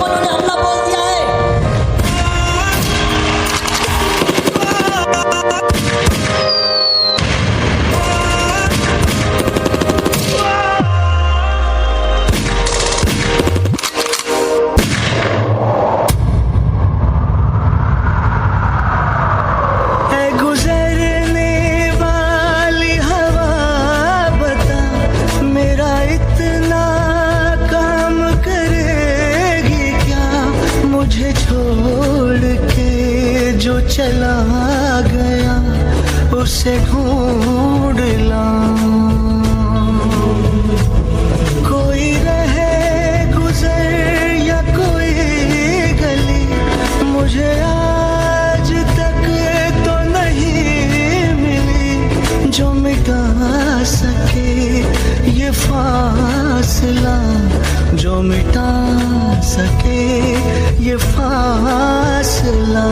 उन्होंने हमला बोल दिया है। चला गया उसे ढूंढ लाऊं, कोई रहे गुजर या कोई गली, मुझे आज तक तो नहीं मिली जो मिटा सके ये फासला, जो मिटा सके ये फासला।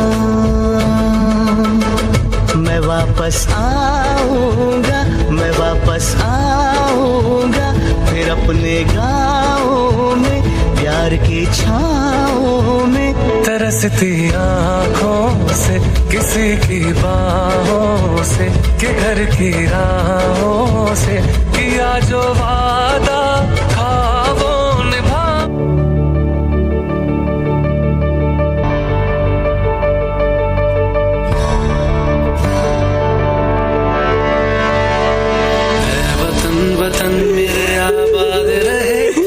मैं वापस आऊंगा, मैं वापस आऊंगा, फिर अपने गाँव में प्यार की छाँव में। तरसती आँखों से किसी की बाहों से, कि घर की राहों से किया जो वादा था वो निभा। वतन मेरे आबाद रहे तू।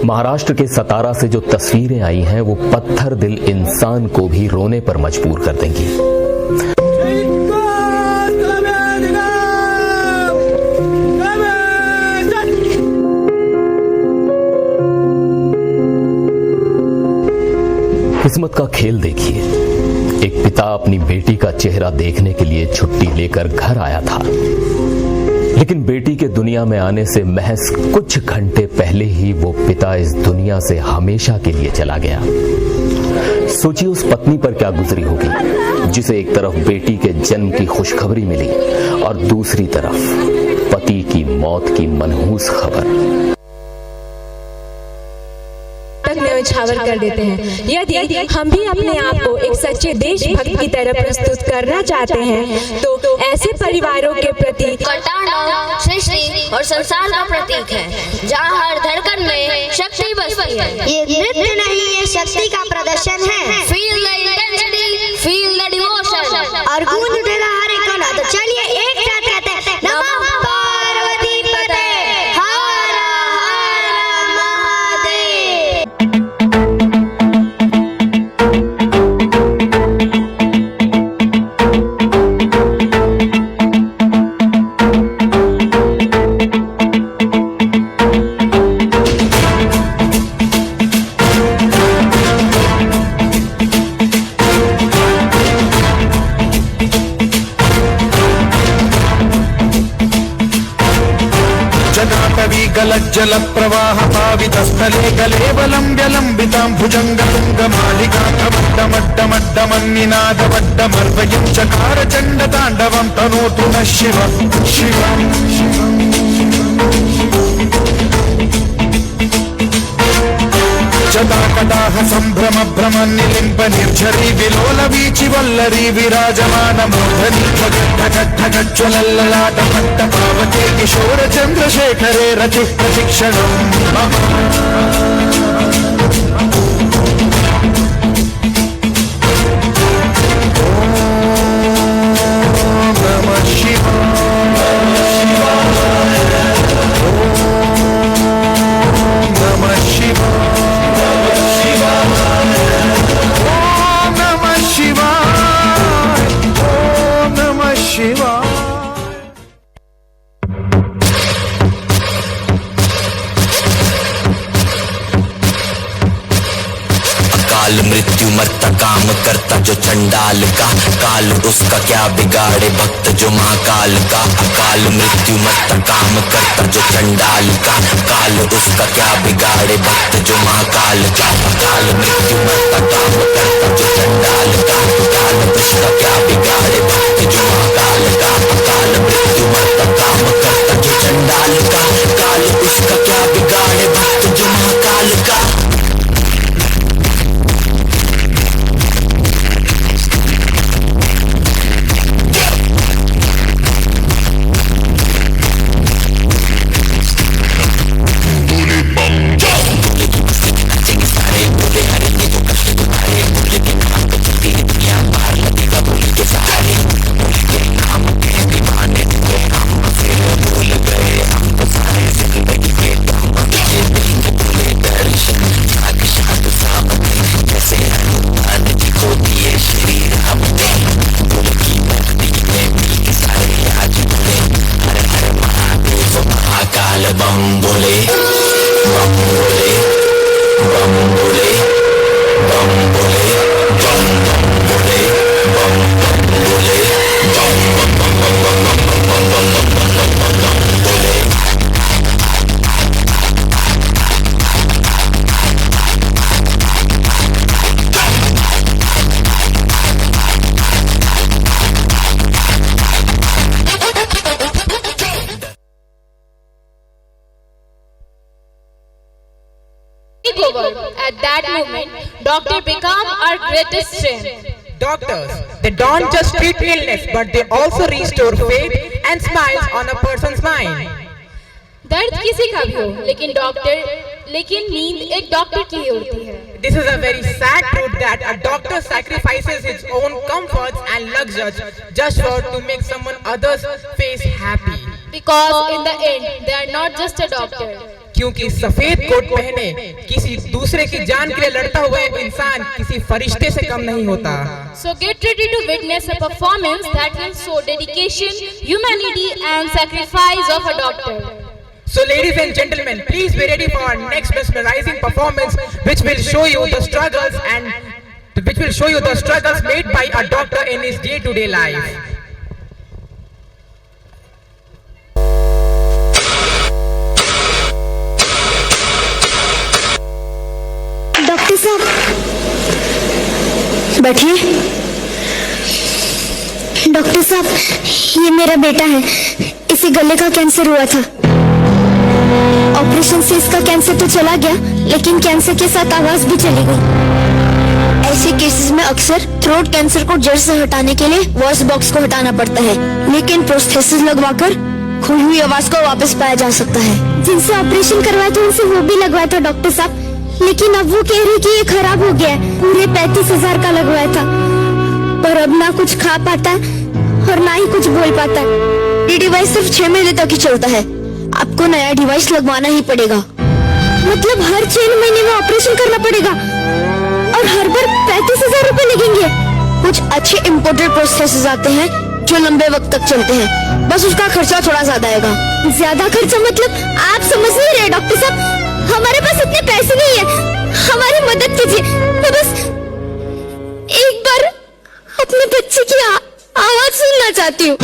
महाराष्ट्र के सतारा से जो तस्वीरें आई हैं वो पत्थर दिल इंसान को भी रोने पर मजबूर कर देंगी। किस्मत का खेल देखिए, एक पिता अपनी बेटी का चेहरा देखने के लिए छुट्टी लेकर घर आया था, लेकिन बेटी के दुनिया में आने से महज कुछ घंटे पहले ही वो पिता इस दुनिया से हमेशा के लिए चला गया। सोचिए उस पत्नी पर क्या गुजरी होगी, जिसे एक तरफ बेटी के जन्म की खुशखबरी मिली और दूसरी तरफ पति की मौत की मनहूस खबर। न्यौछावर कर देते हैं। यदि हम भी अपने आप को एक सच्चे देशभक्त की तरह प्रस्तुत करना चाहते हैं तो ऐसे परिवारों के प्रति सृष्टि और संसार का प्रतीक है, जहाँ हर धड़कन में शक्ति बसती है। ये नृत्य नहीं, ये शक्ति का प्रदर्शन है। Feel the intensity, feel the devotion, और गूंज उठेगा हर एक कोना। तो चलिए एक साथ कहते हैं नमः पार्वती पते, हर हर महादेव। जल प्रवाह पावितस्थले कलेवलम्ब्य लम्बितां भुजङ्गतुङ्गमालिका प्रवड्डमड्डमड्डमन्निनादवड्डमर्वयं चकार चण्डताण्डवं तनोतु नः शिवं शिवं जटाकटाह सम्भ्रम भ्रमन्निलिम्ब निर्झरी विलोल वीचि वल्लरी विराजमान मूर्धनि ढगज्ज्वलल्ललाट पट्ट पावके किशोर चन्द्रशेखरे रचि प्रशिक्षणम् मृत्यु मरता काम करता जो चंडाल का, काल उसका क्या बिगाड़े भक्त जो महाकाल का। अकाल मृत्यु मरता काम करता जो चंडाल का, काल उसका क्या बिगाड़े भक्त जो महाकाल का। अकाल मृत्यु मरता काम करता जो चंडाल का, काल उसका क्या बिगाड़े भक्त जो महाकाल का। अकाल मृत्यु मरता काम करता जो चंडाल का, काल उसका क्या बिगाड़े भक्त जो महाकाल का। बम बोले बम बोले बम बोले बम बोले बम बम बोले बम बम बोले बम बम बम बम बम बम बम बम बम बम बोले। At that moment, doctor become our greatest strength. Doctors, they don't just treat illness, but they also restore faith and smiles on a person's mind. दर्द किसी का भी हो, लेकिन नींद एक डॉक्टर की ही होती है। This is a very sad truth that a doctor sacrifices his own comforts and luxuries just to make someone else's face happy. Because in the end, they are not just a doctor. क्योंकि सफेद coat पहने किसी दूसरे की जान के लिए लड़ता हुआ इंसान किसी फरिश्ते से कम नहीं होता। So get ready to witness a performance that will show dedication, humanity, and sacrifice of a doctor. So ladies and gentlemen, please be ready for our next mesmerizing performance, which will show you the struggles made by a doctor in his day-to-day life. Doctor साहब बैठिए। Doctor साहब, ये मेरा बेटा है, इसे गले का कैंसर हुआ था। ऑपरेशन से इसका कैंसर तो चला गया, लेकिन कैंसर के साथ आवाज भी चली गई। ऐसे केसेस में अक्सर थ्रोट कैंसर को जड़ से हटाने के लिए वॉइस बॉक्स को हटाना पड़ता है, लेकिन प्रोस्थेसिस लगवाकर खोई हुई आवाज को वापस पाया जा सकता है। जिनसे ऑपरेशन करवाया था उनसे वो भी लगवाया था डॉक्टर साहब, लेकिन अब वो कह रही कि ये खराब हो गया है। पूरे 35,000 का लगवाया था, पर अब ना कुछ खा पाता है और ना ही कुछ बोल पाता है। ये डिवाइस सिर्फ 6 महीने तक ही चलता है, आपको नया डिवाइस लगवाना ही पड़ेगा। मतलब हर 6 महीने में ऑपरेशन करना पड़ेगा और हर बार 35,000 रुपए लगेंगे। कुछ अच्छे इम्पोर्टेड प्रोसेसेस आते हैं जो लंबे वक्त तक चलते हैं, बस उसका खर्चा थोड़ा ज्यादा आएगा। ज्यादा खर्चा मतलब आप समझ नहीं रहे डॉक्टर साहब, हमारे पास इतने पैसे नहीं है, हमारी मदद कीजिए। मैं बस एक बार अपने बच्चे की आवाज सुनना चाहती हूँ।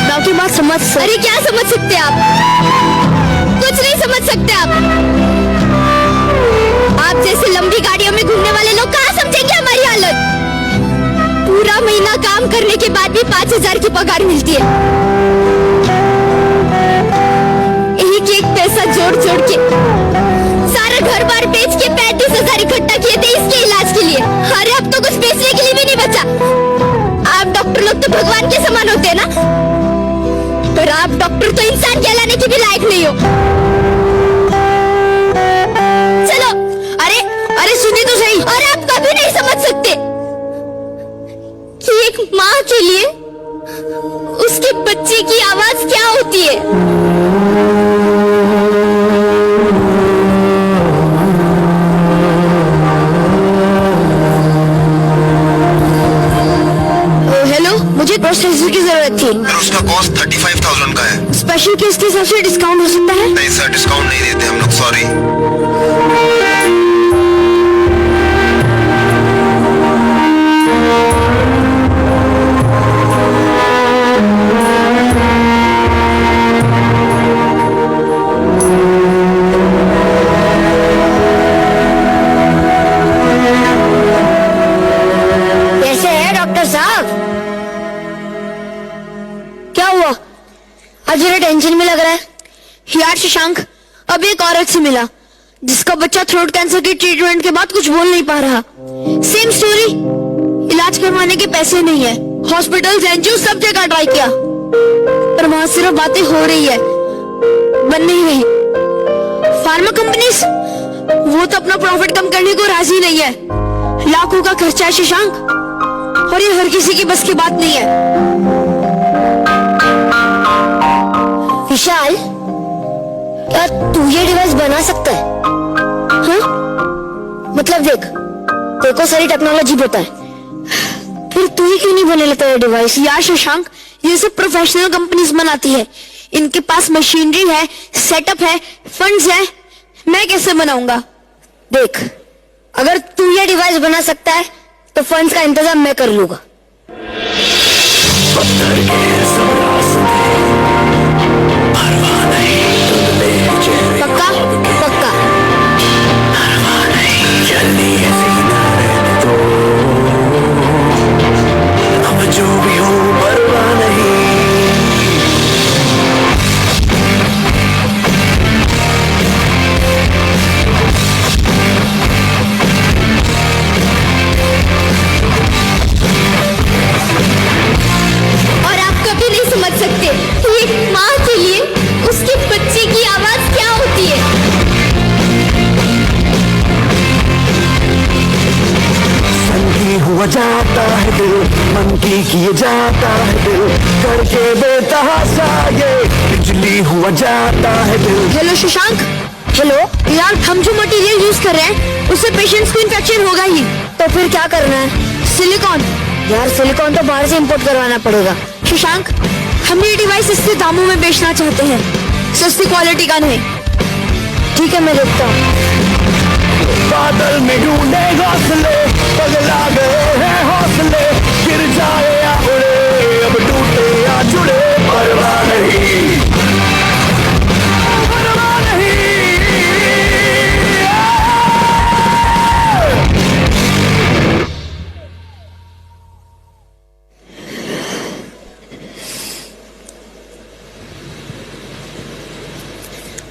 बाकी बात समझ। अरे क्या समझ सकते आप? कुछ नहीं समझ सकते आप जैसे लंबी गाड़ियों में घूमने वाले लोग कहाँ समझेंगे हमारी हालत। पूरा महीना काम करने के बाद भी 5,000 की पगार मिलती है। एक पैसा जोड़ के सारा घर बार बेच के 35,000 इकट्ठा किए थे इसके इलाज के लिए। अरे अब तो कुछ बेचने के लिए भी नहीं बचा। आप डॉक्टर लोग तो भगवान के समान होते हैं ना, पर आप डॉक्टर तो इंसान कहलाने के भी लायक नहीं हो। चलो, अरे सुनिए तो सही। और आप कभी नहीं समझ सकते कि एक माँ के लिए उसके बच्चे की आवाज क्या होती है। मुझे प्रोसेसर की जरूरत थी। उसका कॉस्ट 35,000 का है। स्पेशल केस के हिसाब से डिस्काउंट हो सकता है? नहीं सर, डिस्काउंट नहीं देते हम लोग, सॉरी। शशांक, अब एक औरत से मिला जिसका बच्चा थ्रोट कैंसर के ट्रीटमेंट के बाद कुछ बोल नहीं पा रहा। सेम स्टोरी, इलाज करवाने के पैसे नहीं है। हॉस्पिटल, एनजीओ सब जगह ट्राई किया, पर वहां सिर्फ बातें हो रही है, बन नहीं रही। फार्मा कंपनीज वो तो अपना प्रॉफिट कम करने को राजी नहीं है। लाखों का खर्चा है शशांक, और ये हर किसी की बस की बात नहीं है। विशाल, क्या तू ये डिवाइस बना सकता है? हाँ? मतलब देख, तेरे को सारी टेक्नोलॉजी पता है, फिर तू ही क्यों नहीं बना लेता ये डिवाइस? यार शशांक, ये सब प्रोफेशनल कंपनीज बनाती है, इनके पास मशीनरी है, सेटअप है, फंड्स है। मैं कैसे बनाऊंगा? देख, अगर तू ये डिवाइस बना सकता है तो फंड्स का इंतजाम मैं कर लूंगा। पक्का? पक्का। अब जो भी हो परवाह नहीं। और आप कभी नहीं समझ सकते कि एक माँ के लिए उसके बच्चे की आवाज क्या होती है। संगी हुआ जाता है दिल, मन की किए जाता है दिल, करके बेतहाशा ये बिजली हुआ जाता है दिल। हेलो शशांक। हेलो यार, हम जो मटेरियल यूज कर रहे हैं उससे पेशेंट्स को इन्फेक्शन होगा ही, तो फिर क्या करना है? सिलिकॉन। यार सिलिकॉन तो बाहर से इंपोर्ट करवाना पड़ेगा। शशांक, हम ये डिवाइस इससे दामों में बेचना चाहते हैं, सस्ती क्वालिटी का नहीं। ठीक है, मैं देखता हूँ। बादल में ढूंढे घोंसले, पगला गए हैं हौसले, गिर जाए या उड़े, अब टूटे या जुड़े, परवाह नहीं, परवाह नहीं।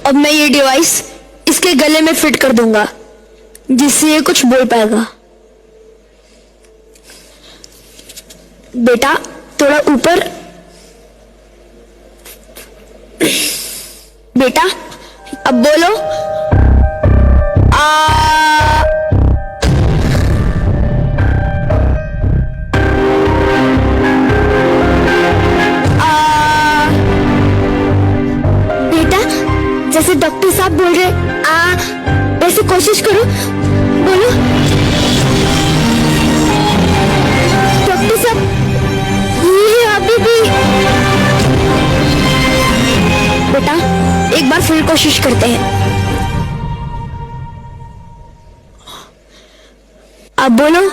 अब मैं ये डिवाइस इसके गले में फिट कर दूंगा, जिससे ये कुछ बोल पाएगा। बेटा थोड़ा ऊपर। बेटा अब बोलो। बेटा जैसे डॉक्टर साहब बोल रहे वैसे कोशिश करो, बोलो। डॉक्टर साहब, ये अभी भी। बेटा एक बार फिर कोशिश करते हैं। अब बोलो।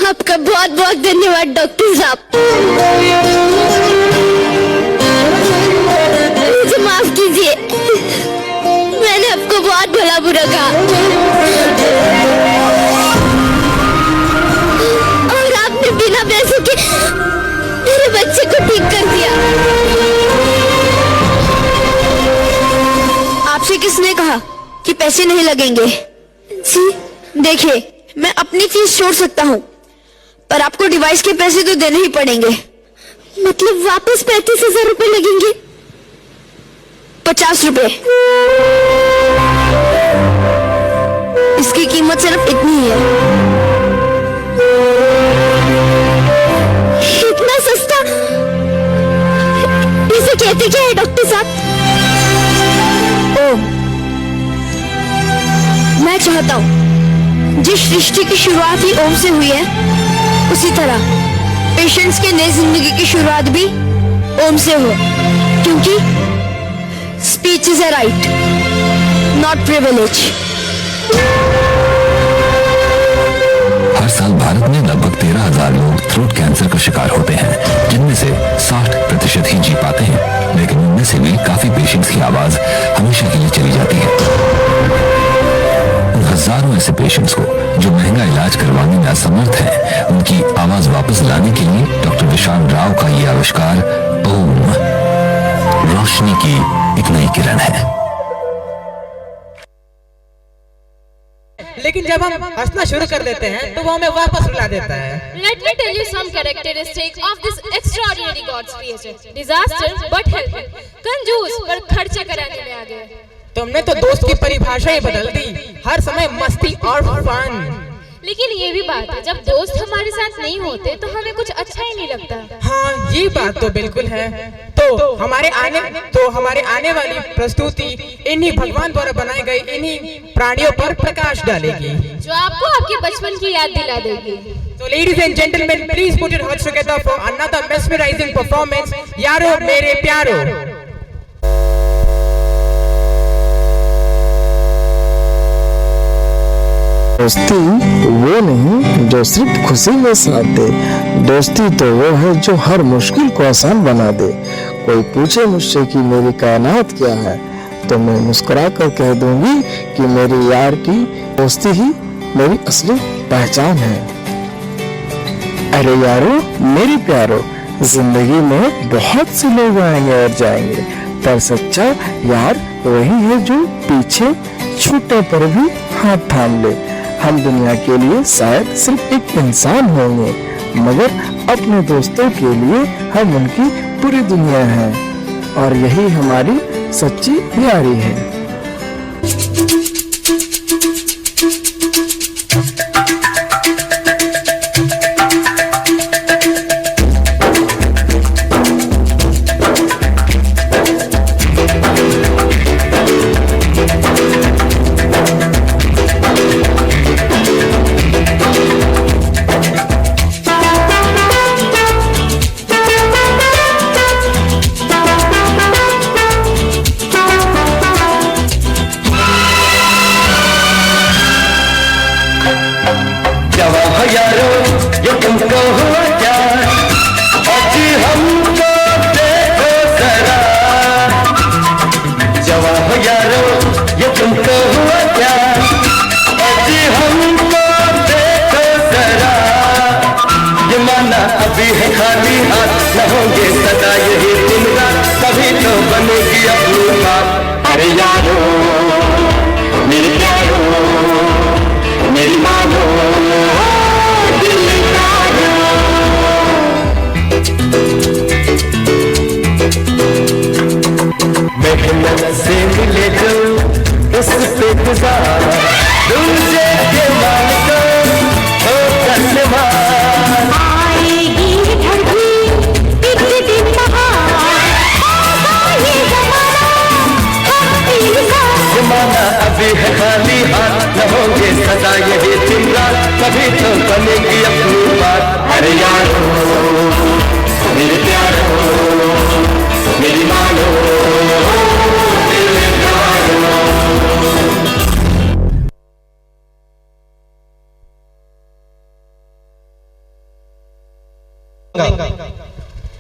आपका बहुत बहुत धन्यवाद डॉक्टर साहब, मुझे माफ कीजिए, मैंने आपको बहुत भला बुरा कहा और आपने बिना पैसों के मेरे बच्चे को ठीक कर दिया। आपसे किसने कहा कि पैसे नहीं लगेंगे? जी देखिए, मैं अपनी फीस छोड़ सकता हूँ, पर आपको डिवाइस के पैसे तो देने ही पड़ेंगे। मतलब वापस 35,000 रुपए लगेंगे? 50 रुपए। इसकी कीमत सिर्फ इतनी ही है। इतना सस्ता? इसे कहते क्या है डॉक्टर साहब? ओह, सृष्टि की शुरुआत ही ओम से हुई है, उसी तरह पेशेंट्स के नई जिंदगी की शुरुआत भी ओम से हो, क्योंकि speech is a right, not privilege. हर साल भारत में लगभग 13,000 लोग थ्रोट कैंसर का शिकार होते हैं, जिनमें से 60% ही जी पाते हैं। लेकिन उनमें से भी काफी पेशेंट्स की आवाज हमेशा के लिए चली जाती है। उन हजारों ऐसे पेशेंट्स को जो महंगा इलाज करवाने में असमर्थ हैं, उनकी आवाज वापस लाने के लिए डॉक्टर विशाल राव का ये आविष्कार ओम रोशनी की एक नई किरण है। लेकिन जब हम हंसना शुरू कर देते हैं तो वो हमें वापस रुला देता है। Let me tell you some characteristics of this extraordinary God's creation. Disaster but helpful. कंजूस पर खर्चे कराने में आगे। तुमने तो दोस्त की परिभाषा ही बदल दी, हर समय मस्ती और फन। लेकिन ये भी बात है, जब दोस्त हमारे साथ नहीं होते तो हमें कुछ अच्छा ही नहीं लगता। हाँ, ये बात तो बिल्कुल है। तो हमारे आने वाली प्रस्तुति इन्हीं भगवान द्वारा बनाए गए इन्हीं प्राणियों पर प्रकाश डालेगी, जो आपको आपके बचपन की याद दिला देगी। So ladies and gentlemen, please put your hearts together for another mesmerizing performance. यारो मेरे प्यारो। दोस्ती वो नहीं जो सिर्फ खुशी में साथ दे, दोस्ती तो वो है जो हर मुश्किल को आसान बना दे। कोई पूछे मुझसे कि मेरी कायनात क्या है, तो मैं मुस्कुरा कर कह दूंगी कि मेरे यार की दोस्ती ही मेरी असली पहचान है। अरे यारो मेरी प्यारो, जिंदगी में बहुत से लोग आएंगे और जाएंगे, पर सच्चा यार वही है जो पीछे छूटने पर भी हाथ थाम ले। हम दुनिया के लिए शायद सिर्फ एक इंसान होंगे, मगर अपने दोस्तों के लिए हम उनकी पूरी दुनिया है, और यही हमारी सच्ची यारी है।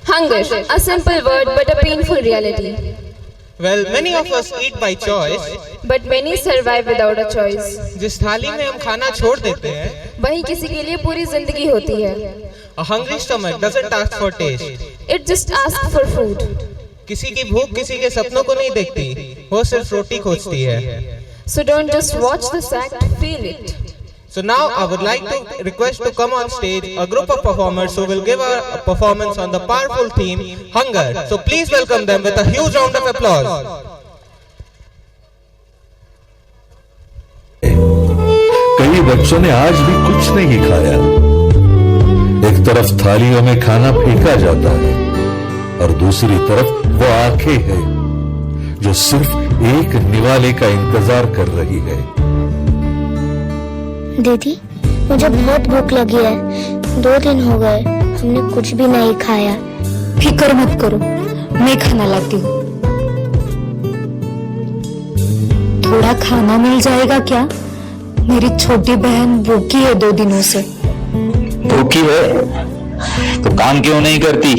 Hunger, a simple word but a painful reality. Well, many of us eat by choice, but many survive without a choice. जिस थाली में हम खाना छोड़ देते हैं, वही किसी के लिए पूरी जिंदगी होती है। A hungry stomach doesn't ask for taste. It just asks for food. किसी की भूख किसी के सपनों को नहीं देखती, वो सिर्फ रोटी खोजती है। So don't just watch this act, feel it. So now I would like to request to come on stage a group of performers who will give a performance on the powerful theme Hunger. So please welcome them with a huge round of applause. कई बच्चों ने आज भी कुछ नहीं खाया। एक तरफ थालियों में खाना फेंका जाता है और दूसरी तरफ वो आंखें हैं जो सिर्फ एक निवाले का इंतजार कर रही है। दीदी मुझे बहुत भूख लगी है। 2 दिन हो गए हमने कुछ भी नहीं खाया। फिक्र मत करो, मैं खाना लाती हूँ। थोड़ा खाना मिल जाएगा क्या? मेरी छोटी बहन भूखी है 2 दिनों से। भूखी है तो काम क्यों नहीं करती?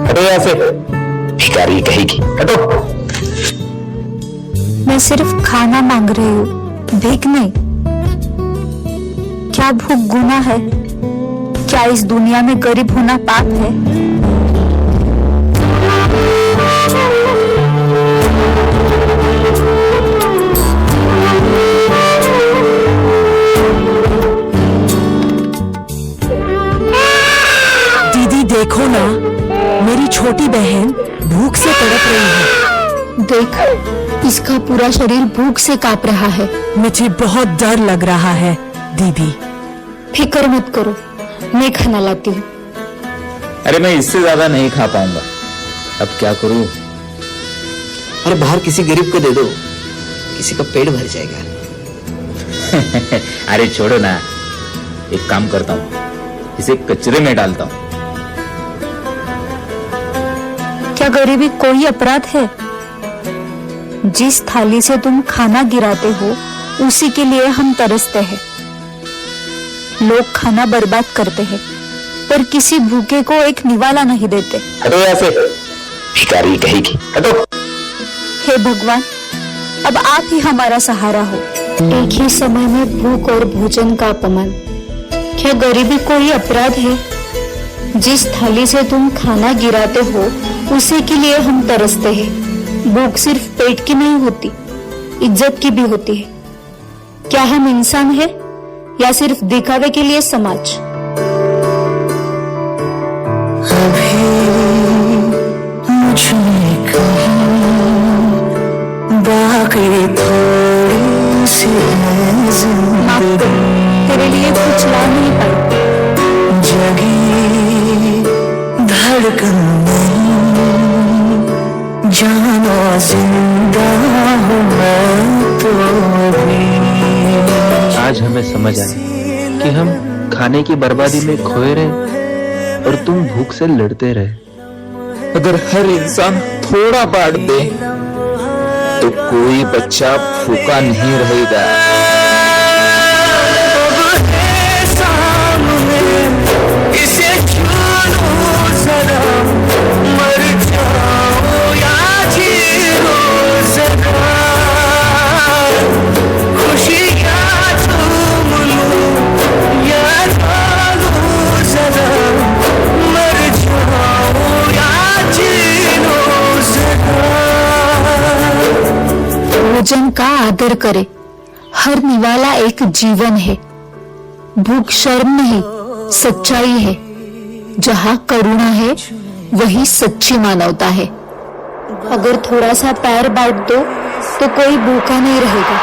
हटो यहाँ से, भिखारी कहेगी, हटो। मैं सिर्फ खाना मांग रही हूँ, भीख नहीं। क्या भूख गुनाह है? क्या इस दुनिया में गरीब होना पाप है? दीदी देखो ना, मेरी छोटी बहन भूख से तड़प रही है। देख, इसका पूरा शरीर भूख से कांप रहा है। मुझे बहुत डर लग रहा है दीदी। फिक्र मत करो, मैं खाना लाती हूँ। अरे मैं इससे ज्यादा नहीं खा पाऊंगा, अब क्या करूं? अरे बाहर किसी गरीब को दे दो, किसी का पेट भर जाएगा। अरे छोड़ो ना, एक काम करता हूँ, इसे कचरे में डालता हूँ। क्या गरीबी कोई अपराध है? जिस थाली से तुम खाना गिराते हो उसी के लिए हम तरसते हैं। लोग खाना बर्बाद करते हैं पर किसी भूखे को एक निवाला नहीं देते। हटो यहाँ से, भिखारी कहेगी, हटो। हे भगवान, अब आप ही हमारा सहारा हो। एक ही समय में भूख और भोजन का अपमान। क्या गरीबी कोई अपराध है? जिस थाली से तुम खाना गिराते हो उसी के लिए हम तरसते हैं। भूख सिर्फ पेट की नहीं होती, इज्जत की भी होती है। क्या हम इंसान हैं या सिर्फ दिखावे के लिए समाज? अभी मुझे कहीं बाकी थोड़ी सी जिंदगी, तेरे लिए कुछ ला नहीं पाई। जगी धड़कन नहीं, जानो जिंदा हूँ मैं तो भी। आज हमें समझ आया कि हम खाने की बर्बादी में खोए रहे और तुम भूख से लड़ते रहे। अगर हर इंसान थोड़ा बांट दे तो कोई बच्चा भूखा नहीं रहेगा। इसे छूनो जरा, मर जाओ या जीरो जरा, खुशियाँ तुम लो या भागो जरा, मर जाओ या जीरो जरा। भोजन का आदर करे, हर निवाला एक जीवन है। भूख शर्म नहीं, सच्चाई है। जहाँ करुणा है वही सच्ची मानवता है। अगर थोड़ा सा पैर बांट दो तो कोई भूखा नहीं रहेगा।